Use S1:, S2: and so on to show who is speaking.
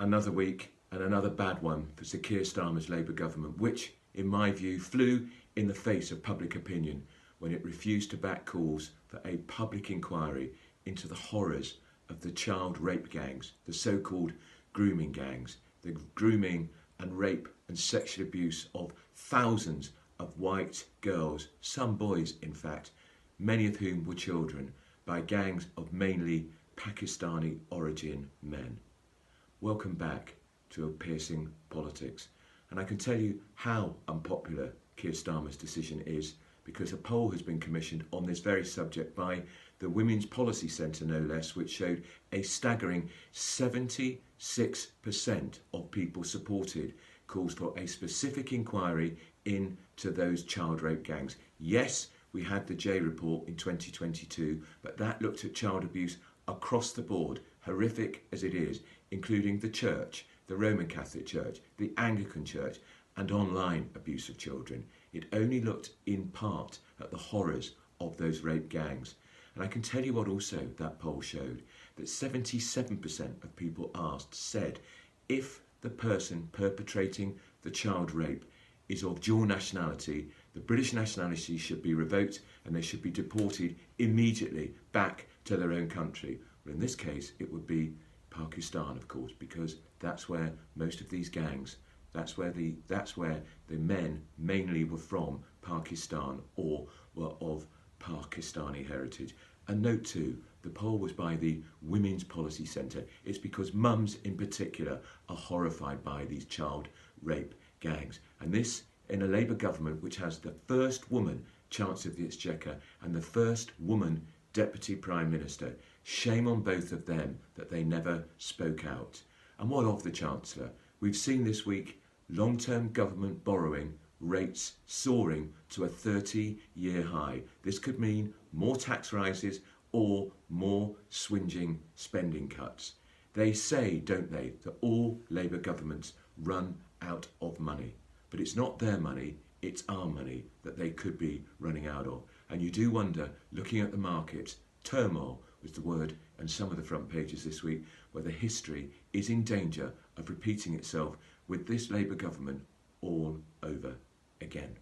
S1: Another week and another bad one for Sir Keir Starmer's Labour government, which, in my view, flew in the face of public opinion when it refused to back calls for a public inquiry into the horrors of the child rape gangs, the so-called grooming gangs, the grooming and rape and sexual abuse of thousands of white girls, some boys in fact, many of whom were children, by gangs of mainly Pakistani origin men. Welcome back to A Piercing Politics. And I can tell you how unpopular Keir Starmer's decision is, because a poll has been commissioned on this very subject by the Women's Policy Centre, no less, which showed a staggering 76% of people supported calls for a specific inquiry into those child rape gangs. Yes, we had the J report in 2022, but that looked at child abuse across the board, horrific as it is, including the church, the Roman Catholic Church, the Anglican Church, and online abuse of children. It only looked in part at the horrors of those rape gangs. And I can tell you what also that poll showed, that 77% of people asked said if the person perpetrating the child rape is of dual nationality, the British nationality should be revoked and they should be deported immediately back to their own country. Well, in this case, it would be Pakistan, of course, because that's where most of these gangs, that's where the men mainly were from Pakistan or were of Pakistani heritage. And note too, the poll was by the Women's Policy Centre. It's because mums in particular are horrified by these child rape gangs. And this in a Labour government which has the first woman Chancellor of the Exchequer and the first woman Deputy Prime Minister. Shame on both of them that they never spoke out. And what of the Chancellor? We've seen this week long-term government borrowing rates soaring to a 30-year high. This could mean more tax rises or more swinging spending cuts. They say, don't they, that all Labour governments run out of money. But it's not their money, it's our money that they could be running out of. And you do wonder, looking at the markets, turmoil was the word on some of the front pages this week, whether history is in danger of repeating itself with this Labour government all over again.